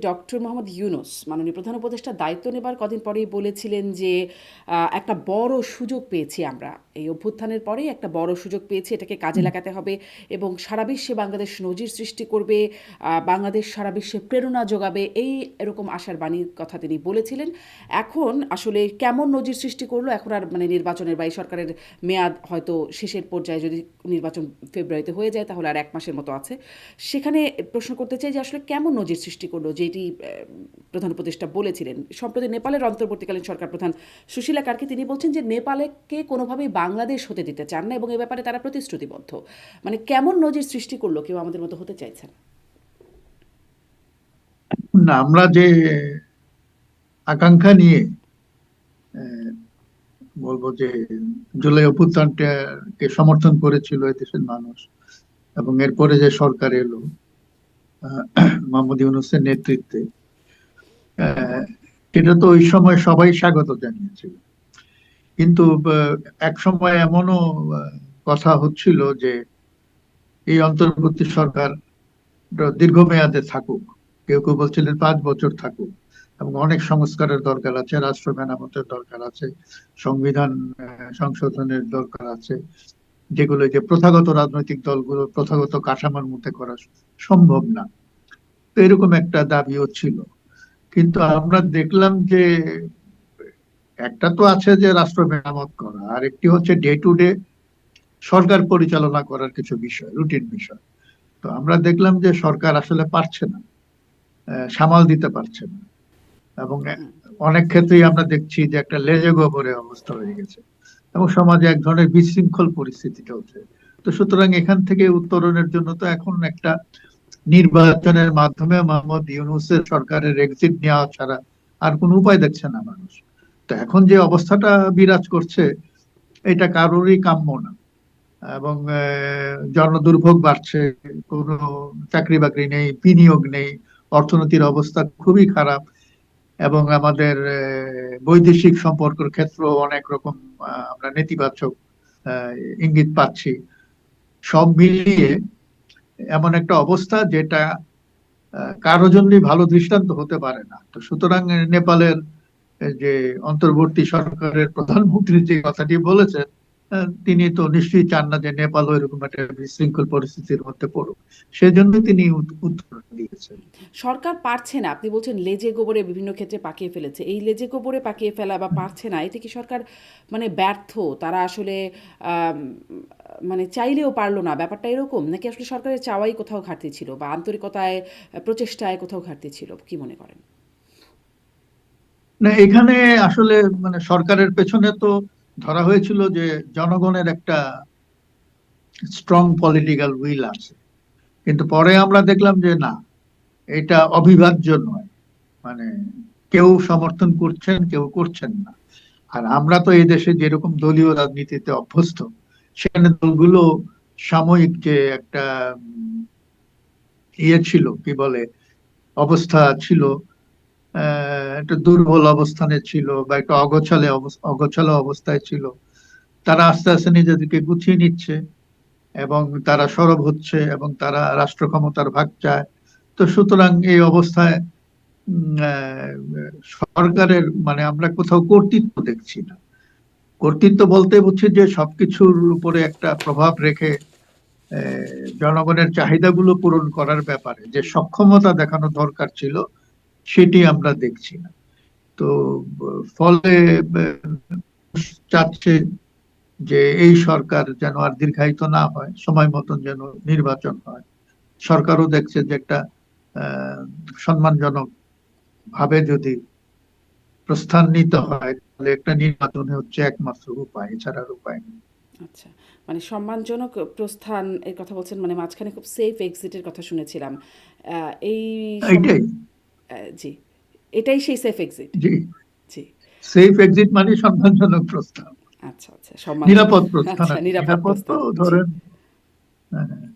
Doctor Mohammad Yunus মাননীয় প্রধান উপদেষ্টা দায়িত্ব নেবার কদিন পরেই বলেছিলেন যে একটা বড় সুযোগ পেয়েছি আমরা এই অভ্যুত্থানের পরেই একটা বড় সুযোগ পেয়েছি, এটাকে কাজে লাগাতে হবে এবং সারা বিশ্বে বাংলাদেশ নজির সৃষ্টি করবে, বাংলাদেশ সারা বিশ্বে প্রেরণা যোগাবে, এই এরকম আশার বাণীর কথা তিনি বলেছিলেন। এখন আসলে কেমন নজির সৃষ্টি করলো, এখন আর মানে নির্বাচনের বা এই সরকারের মেয়াদ হয়তো শেষের পর্যায়ে, যদি নির্বাচন ফেব্রুয়ারিতে হয়ে যায় তাহলে আর 1 মাসের মতো আছে। সেখানে প্রশ্ন করতে চাই যে আসলে কেমন নজির সৃষ্টি করলো, যেটি প্রধান উপদেষ্টা বলেছিলেন। সম্প্রতি নেপালের অন্তর্বর্তীকালীন সরকার প্রধান সুশীলা কার্কি তিনি বলছেন যে নেপালকে কোনোভাবেই বাংলাদেশ হতে দিতে চান না এবং এ ব্যাপারে তারা প্রতিশ্রুতিবদ্ধ। মানে কেমন নজির সৃষ্টি করলো, কেউ আমাদের মতো হতে চাইছে না। না, আমরা যে আকাঙ্ক্ষা নিয়ে আহ, বলবো যে জুলাই অভ্যুত্থানটাকে সমর্থন করেছিল এই দেশের মানুষ, এবং এরপরে যে সরকার এলো মোহাম্মদ ইউনূসের নেতৃত্বে, আহ, সেটা তো ওই সময় সবাই স্বাগত জানিয়েছিল। কিন্তু এক সময় এমনও কথা হচ্ছিল যে এই অন্তর্বর্তী সরকার দীর্ঘমেয়াদে থাকুক। কেউ কেউ বলছিলেন 5 বছর থাকুক, এবং অনেক সংস্কারের দরকার আছে, রাষ্ট্র মেরামতের দরকার আছে, সংবিধান সংশোধনের দরকার আছে, যেগুলো যে প্রথাগত রাজনৈতিক দলগুলো প্রথাগত কাঠামোর মধ্যে করা সম্ভব না। তো এরকম একটা দাবিও ছিল। কিন্তু আমরা দেখলাম যে একটা তো আছে যে রাষ্ট্র মেরামত করা, আর একটি হচ্ছে ডে টু ডে সরকার পরিচালনা করার কিছু বিষয়, রুটিন বিষয়। তো আমরা দেখলাম যে সরকার আসলে পারছে না, সামাল দিতে পারছে না, এবং অনেক ক্ষেত্রেই আমরা দেখছি যে একটা লেজে গোবরে অবস্থা হয়ে গেছে, এবং সমাজে এক ধরনের বিশৃঙ্খল পরিস্থিতি চলছে। তো সুতরাং এখান থেকে উত্তরণের জন্য তো এখন একটা নির্বাচনের মাধ্যমে মোহাম্মদ ইউনূসের সরকারের এক্সিট নেওয়া ছাড়া আর কোনো উপায় দেখছে না মানুষ। তো এখন যে অবস্থাটা বিরাজ করছে, এটা কারোরই কাম্য না, এবং জনদুর্ভোগ বাড়ছে, কোনো চাকরি বাকরি নেই, বিনিয়োগ নেই, অর্থনীতির অবস্থা খুবই খারাপ, এবং আমাদের বৈদেশিক সম্পর্কের ক্ষেত্র অনেক রকম আমরা নেতিবাচক আহ, ইঙ্গিত পাচ্ছি। সব মিলিয়ে এমন একটা অবস্থা যেটা কারো জন্যই ভালো দৃষ্টান্ত হতে পারে না। তো সুতরাং নেপালের যে অন্তর্বর্তী সরকারের প্রধানমন্ত্রী যে কথাটি বলেছেন, তিনি তো নিশ্চয়ই চান না যে নেপালও এরকম একটা বিশৃঙ্খল পরিস্থিতির মধ্যে পড়ুক। সেজন্য তিনি উত্তর দিয়েছেন। সরকার পারছে না, আপনি বলছেন লেজে গোবরে বিভিন্ন ক্ষেত্রে পাকিয়ে ফেলেছে, এই লেজে গোবরে পাকিয়ে ফেলা বা পারছে না, এতে কি সরকার মানে ব্যর্থ, তারা আসলে আম, মানে চাইলেও পারলো না, ব্যাপারটা এরকম নাকি আসলে সরকারের চাওয়াই কোথাও ঘাটতি ছিল বা আন্তরিকতায় প্রচেষ্টায় কোথাও ঘাটতি ছিল, কি মনে করেন? না, এখানে আসলে মানে সরকারের পেছনে তো ধরা হয়েছিল যে জনগণের একটা স্ট্রং পলিটিক্যাল উইল আছে, কিন্তু পরে আমরা দেখলাম যে না, এটা অবিভাজ্য নয়। মানে কেউ সমর্থন করছেন, কেউ করছেন না। আর আমরা তো এই দেশে যেরকম দলীয় রাজনীতিতে অভ্যস্ত, সেখানে দলগুলো সাময়িক যে একটা ইয়ে ছিল, কি বলে, অবস্থা ছিল, একটা দুর্বল অবস্থানে ছিল, বা একটা অগোছালো অবস্থায় ছিল। তারা আস্তে আস্তে নিজেদেরকে গুছিয়ে নিচ্ছে, এবং তারা সরব হচ্ছে, এবং তারা রাষ্ট্র ক্ষমতার ভাগ চায়। তো সুতরাং এই অবস্থায় সরকারের মানে আমরা কোথাও কর্তৃত্ব দেখছি না। কর্তৃত্ব বলতে বুঝছি যে সবকিছুর উপরে একটা প্রভাব রেখে জনগণের চাহিদাগুলো পূরণ করার ব্যাপারে যে সক্ষমতা দেখানো দরকার ছিল, সেটি আমরা দেখছি না। তো ফলে চাচ্ছে যে এই সরকার যেন আর দীর্ঘায়িত না হয়, সময় মতন যেন নির্বাচন হয়। সরকারও দেখছে যে একটা আহ, সম্মানজনক ভাবে যদি প্রস্থান নিতে হয়, তাহলে একটা নির্বাচন হচ্ছে একমাত্র উপায়, এছাড়া আর উপায় নেই। আচ্ছা, মানে সম্মানজনক প্রস্থান এর কথা বলছেন, মানে মাঝখানে খুব সেফ এক্সিটের কথা শুনেছিলাম। এই এইটাই। জি, এটাই সেই সেফ এক্সিট। জি, জি। সেফ এক্সিট মানে সম্মানজনক প্রস্থান, আচ্ছা, আচ্ছা, সম্মানজনক। নিরাপদ প্রস্থান আচ্ছা, আর কি। নিরাপদ নিরাপদ তো প্রস্থান। জি। ধরেন, হ্যাঁ,